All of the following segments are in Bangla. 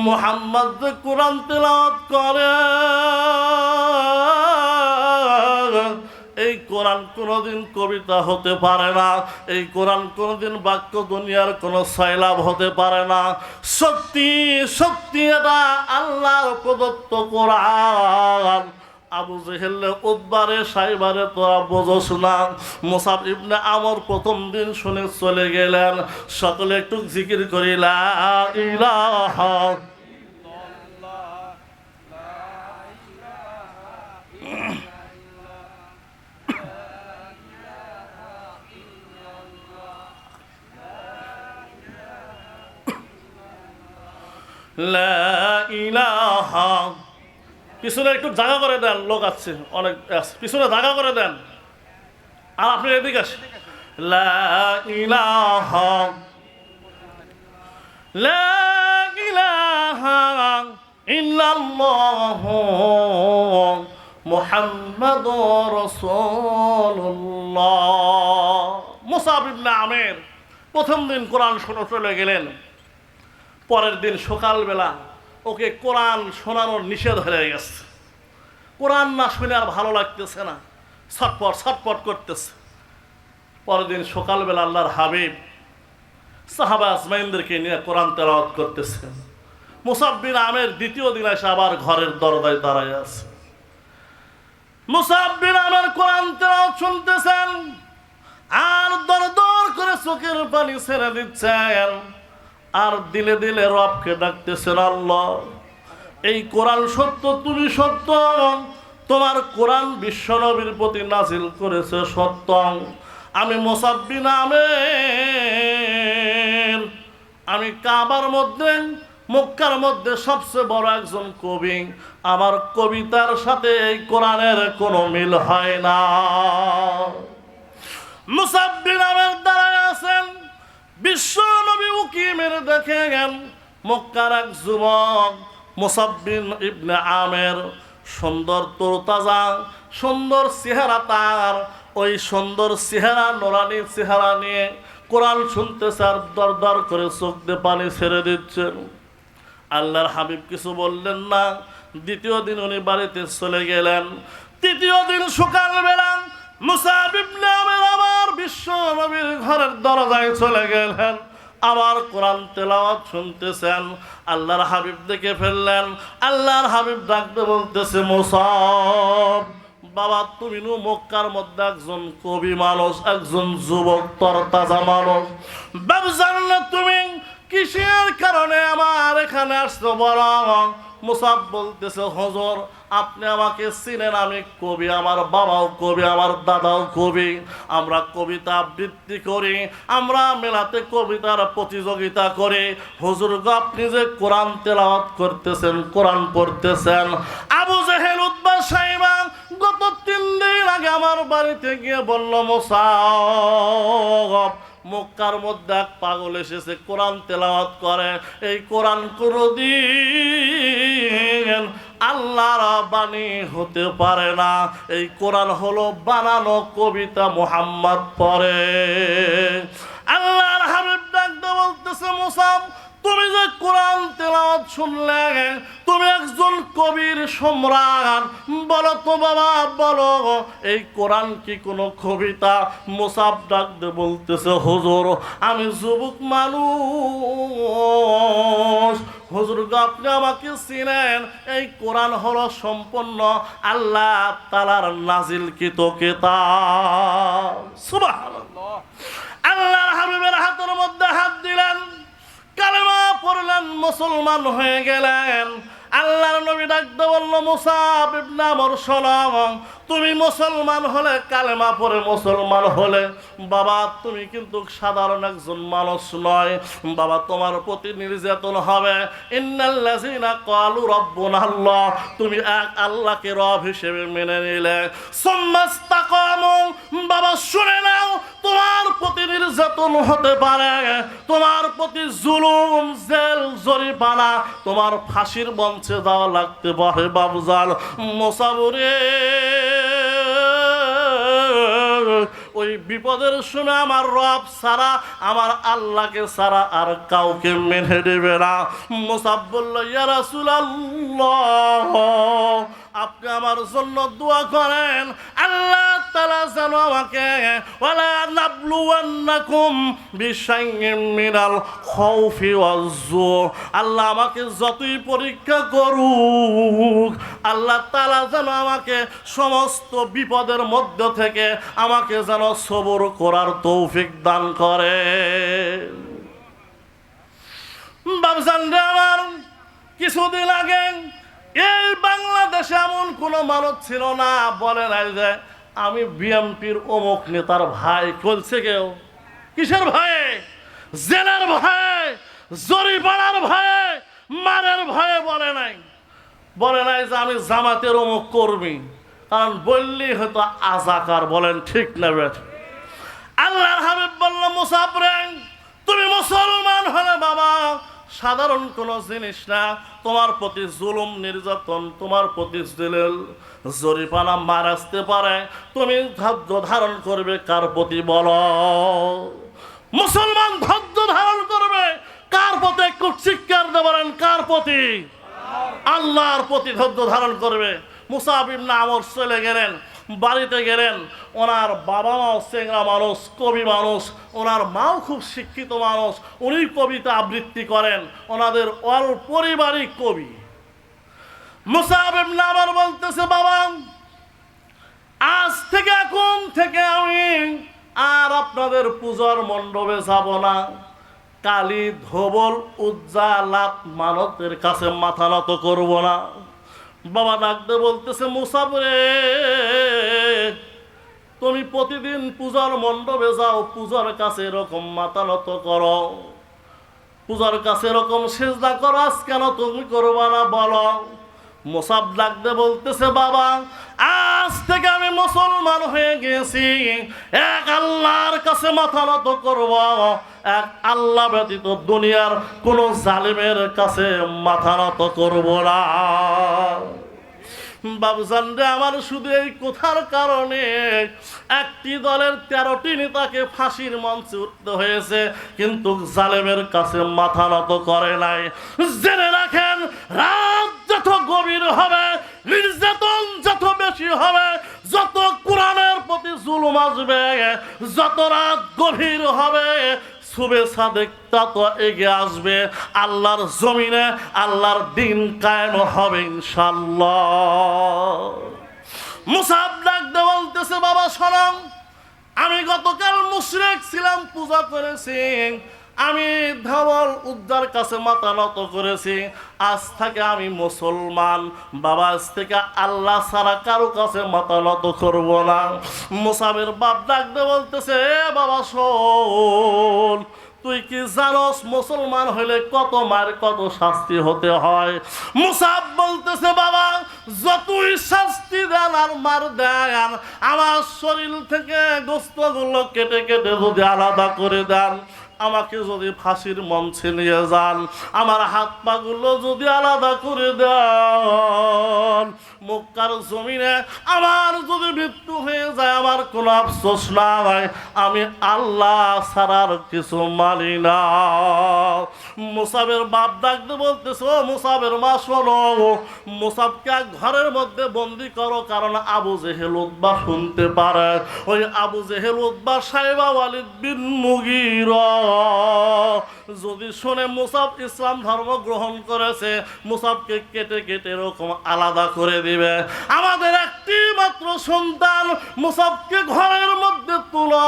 মুহাম্মদ যে কোরআন তেলাওয়াত করে, এই কোরআন কোনোদিন কবিতা হতে পারে না, এই কোরআন কোনোদিন বাক্য দুনিয়ার কোনো সয়লাভ হতে পারে না। সত্যি সত্যি এটা আল্লাহর প্রদত্ত কোরআন। আবু জেহেল উদ্বারে সাইবারে তোরা বোঝস না। মুসাব ইবনে আমর প্রথম দিন শুনে চলে গেলেন। সকলে একটু জিকির করি লা ইলাহা লা ইলাহা। পিছনে একটু জায়গা করে দেন, লোক আছে অনেক, পিছনে জায়গা করে দেন। আর আপনি এদিকে আসেন। লা ইলাহা লা ইলাহা ইল্লাল্লাহু মুহাম্মাদুর রাসূলুল্লাহ। মুসাব ইবনে আমের প্রথম দিন কোরআন শুনে চলে গেলেন। পরের দিন সকালবেলা ওকে কোরআন শোনানোর নিষেধ হয়ে গেছে। কোরআন না শুনে আর ভালো লাগতেছে না, ছটপট ছটপট করতেছে। পরের দিন সকালবেলা আল্লাহর হাবিব সাহাবা আজমাইনদেরকে নিয়ে কোরআন তেলাওয়াত করতেছেন। মুসাব বিন আমের দ্বিতীয় দিন এসে আবার ঘরের দরজায় দাঁড়ায় আছে। মুসাব বিন আমের কোরআন তেলাওয়াত শুনতেছেন আর দর দর করে চোখের পানি ছেড়ে দিচ্ছেন, আর দিলে দিলে রবকে ডাকতেছেন, আল্লাহ এই কোরআন সত্য, তুমি সত্য, তোমার কোরআন বিশ্বনবীর প্রতি নাজিল করেছে সত্য। আমি মুসাব বিন আমের, আমি কাবার মধ্যে মক্কার মধ্যে সবচেয়ে বড় একজন কবি, আমার কবিতার সাথে এই কোরআনের কোনো মিল হয় না। মুসাব বিন আমের দাঁড়ায় আছেন। বিশ্ব নবী উকি মেরে দেখে গেল মক্কার এক যুবক মুসাব বিন ইবনে আমের, সুন্দর তরতাজা সুন্দর চেহারা তার। ওই সুন্দর চেহারা, নোরানি চেহারা নিয়ে কোরআন শুনতেছে আর দর দর করে চোখ দিয়ে পানি ছেড়ে দিচ্ছেন। আল্লাহর হাবিব কিছু বললেন না। দ্বিতীয় দিন উনি বাড়িতে চলে গেলেন। তৃতীয় দিন সকালবেলা মুসাব ইবনে আমের আবার বিশ্ব নবীর ঘরের দরজায় চলে গেলেন। আবার কোরআন তেলাওয়াত শুনতেছেন। আল্লাহর হাবিব দেখে ফেললেন। আল্লাহর হাবিব ডাকতে বলতেছে, মুসাব বাবা, তুমি নু মক্কার মধ্যে একজন কবি মানুষ, একজন যুবক তরতাজা মানুষ, ব্যবসার না তুমি কিসের কারণে আমার এখানে আসতে বলো? মুসাব বলতেছে, হুজুর আপনি আমাকে চিনেন, আমি কবি, আমার বাবাও কবি, আমার দাদাও কবি, আমরা কবিতা আবৃত্তি করি, আমরা মেলাতে কবিতার প্রতিযোগিতা করি। হুজুর আপনি যে কোরআন তেলাওয়াত করতেছেন, কোরআন পড়তেছেন, আবু জেহেল উতবা সাইবা গত 3 দিন আগে আমার বাড়িতে গিয়ে বলল, মুসাব মক্কার মধ্যে এক পাগল এসেছে, কোরআন তেলাওয়াত করে, এই কোরআন কোনদিন আল্লাহর বাণী হতে পারে না, এই কোরআন হলো বানানো কবিতা, মুহাম্মদ পড়ে। আল্লাহর হাবিব ডাকতে বলতেছে, মুসাব তুমি যে কোরআন তেলাওয়াত শুনলে, তুমি একজন কবির সম্রাট, বলো তো বাবা, বলো এই কোরআন কি কোনো কবিতা? মুসাব ডাকতে বলতেছে, হুজুর আমি যুবক মানুষ, হুজুর আপনি আমাকে চিনেন, এই কোরআন হলো সম্পূর্ণ আল্লাহ তাআলার নাজিলকৃত কিতাব। সুবহানাল্লাহ। আল্লাহর হাবিবের হাতের মধ্যে হাত দিলেন, কালেমা পড়লেন, মুসলমান হয়ে গেলেন। আল্লাহর নবী ডাকতে বলল, মুসাব ইবনে আমর শোনো, তুমি মুসলমান হলে, কালেমা পড়ে মুসলমান হলে, বাবা তুমি কিন্তু সাধারণ একজন মানুষ নয়, বাবা তোমার প্রতি নির্যাতন হবে। ইন্নাল্লাযিনা ক্বালু রাব্বুনা আল্লাহ, তুমি এক আল্লাহকে রব হিসেবে মেনে নিলে, সুম্মাস্তাকামু, বাবা শুনে নাও, তোমার প্রতি নির্যাতন হতে পারে, তোমার প্রতি জুলুম, জেল, জরিমানা, তোমার ফাঁসির মঞ্চে যাওয়া লাগতে পারে। বাবুজান মুসাবরে ওই বিপদের সময় আমার রব ছাড়া, আমার আল্লাহকে ছাড়া আর কাউকে মেনে দেবে না। মুসাব বলল, ইয়া রাসূলুল্লাহ, আপনি আমার জন্য দোয়া করেন, আল্লাহ তাআলা যেন আমাকে ওয়ালা নাবলুওয়ান্নাকুম বিশাইইন মিনাল খাউফি ওয়াজ-জু, আল্লাহ আমাকে যতই পরীক্ষা করুক, আল্লাহ তাআলা যেন আমাকে সমস্ত বিপদের মধ্য থেকে আমাকে যেন সবর করার তৌফিক দান করে। বাবজান আমার, কিছুদিন আগে এই বাংলাদেশে এমন কোনো মানুষ ছিল না বলে নাই যে আমি বিএনপির অমুক নেতার ভাই। বলছে কেউ? কিসের ভয়ে? জেলের ভয়ে, জরিমানার ভয়ে, মারের ভয়ে বলে নাই। বলে নাই যে আমি জামাতের অমুক কর্মী, কারণ বললেই হয়তো আজাকার। বলেন ঠিক না বেঠ? আল্লাহর হাবিব বলল, মুসাব রে, তুমি মুসলমান হলে বাবা সাধারণ কোনো জিনিস না, তোমার প্রতি জুলুম নির্যাতন, তোমার প্রতি জরিমানা মার আসতে পারে, তুমি ধৈর্য ধারণ করবে কার প্রতি? বলো। মুসলমান ধৈর্য ধারণ করবে কার প্রতি? একটু চিৎকার দিয়ে বলেন, কার প্রতি? আল্লাহর প্রতি ধৈর্য ধারণ করবে। মুসাব ইবনে আমর চলে গেলেন, বাড়িতে গেলেন। ওনার বাবা মাও চেংড়া মানুষ, কবি মানুষ, ওনার মাও খুব শিক্ষিত মানুষ, উনি কবিতা আবৃত্তি করেন, ওনাদের অল পারিবারিক কবি। মুসাব ইবনে আমর বলতেছে, বাবা আজ থেকে এখন থেকে আমি আর আপনাদের পূজার মণ্ডপে যাব না, কালী ধবল উজ্জালাত মানতের কাছে মাথা নত করব না। বাবা ডাকতে বলতেছে, মুসাব রে, তুমি প্রতিদিন পূজার মণ্ডপে যাও, পূজার কাছে এরকম মাথা নত করো, পূজার কাছে এরকম সেজদা করো, আজ কেন তুমি করবা না বলো? মুসাব ডাকতে বলতেছে, বাবা আজ থেকে আমি মুসলমান হয়ে গেছি, এক আল্লাহর কাছে মাথা নত করব, এক আল্লাহ ব্যতীত দুনিয়ার কোন জালিমের কাছে মাথা নত করব না। বাবুজান রে আমার, শুধু এই কথার কারণে একটি দলের 13টি নেতাকে ফাঁসির মঞ্চে উঠতে হয়েছে, কিন্তু জালেমের কাছে মাথা নত করে নাই। জেনে রাখেন, রাত যত গভীর হবে, নির্যাতন যত বেশি হবে, যত কোরআনের প্রতি জুলুম আসবে, যত রাত গভীর হবে, শুভেচ্ছা দেখতে তো এগিয়ে আসবে, আল্লাহর জমিনে আল্লাহর দিন কায়েম হবে ইনশাআল্লাহ। মুসাব ডাকতে বলতেছে, বাবা শোনো, আমি গতকাল মুশরিক ছিলাম, পূজা করেছি, আমি ধবল উদ্দার কাছে মাথা নত করেছি, আজ থেকে আমি মুসলমান, বাবা আজ থেকে আল্লাহ ছাড়া কারো কাছে মাথা নত করব না। মুসাবের বাপ ডাকতে বলতেছে, বাবা শোন, তুই কি জানোস মুসলমান হইলে কত মার, কত শাস্তি হতে হয়? মুসাব বলতেছে, বাবা যতই শাস্তি দেন আর মার দেন, আমার শরীর থেকে গোস্তগুলো কেটে কেটে যদি আলাদা করে দেন, আমাকে যদি ফাঁসির মঞ্চে নিয়ে যান, আমার হাত পাগুলো যদি আলাদা করে দেন, মক্কার জমিনে আমার যদি মৃত্যু হয়ে যায়, আমার কোনো আফসোস না হয়, আমি আল্লাহ ছাড়ার কিছু মানি না। মুসাবের বাপ ডাকতে বলতেছে, ও মুসাবের মা শোনো, মুসাবকে ঘরের মধ্যে বন্দি করো, কারণ আবু জেহেল উতবা শুনতে পারে। ওই আবু জেহেল উতবা সাইবা ওয়ালিদ বিন মুগীরা যদি শুনে মুসাব ইসলাম ধর্ম গ্রহণ করেছে, মুসাবকে কেটে কেটে এরকম আলাদা করে দিবে। আমাদের একটি মাত্র সন্তান, মুসাবকে ঘরের মধ্যে তুলো,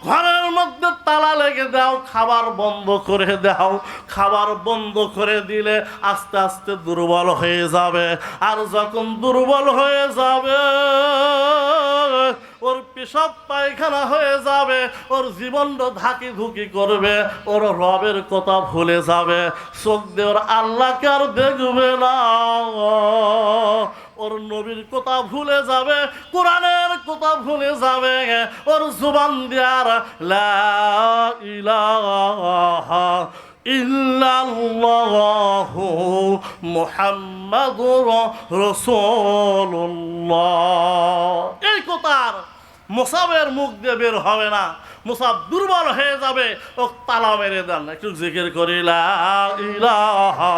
ঘরের মধ্যে তালা লেগে দাও, খাবার বন্ধ করে দাও। খাবার বন্ধ করে দিলে আস্তে আস্তে দুর্বল হয়ে যাবে, আর যখন দুর্বল হয়ে যাবে, ওর পেশাব পায়খানা হয়ে যাবে, ওর জীবনটা ধাকি ধুকি করবে, ওর রবের কথা ভুলে যাবে, চোখ দিয়ে ওর আল্লাহকে আর দেখবে না, ওর নবীর কথা ভুলে যাবে, কোরআনের কথা ভুলে যাবে, ওর জুবান দিয়ার লা ইলাহা ইল্লাল্লাহু মুহাম্মাদুর রাসূলুল্লাহ, এই কথার মুসাবের মুখ দিয়ে বের হবে না, মুসাব দুর্বল হয়ে যাবে, ও তালা মেরে দেন। একটু জিকির করি লা ইলাহা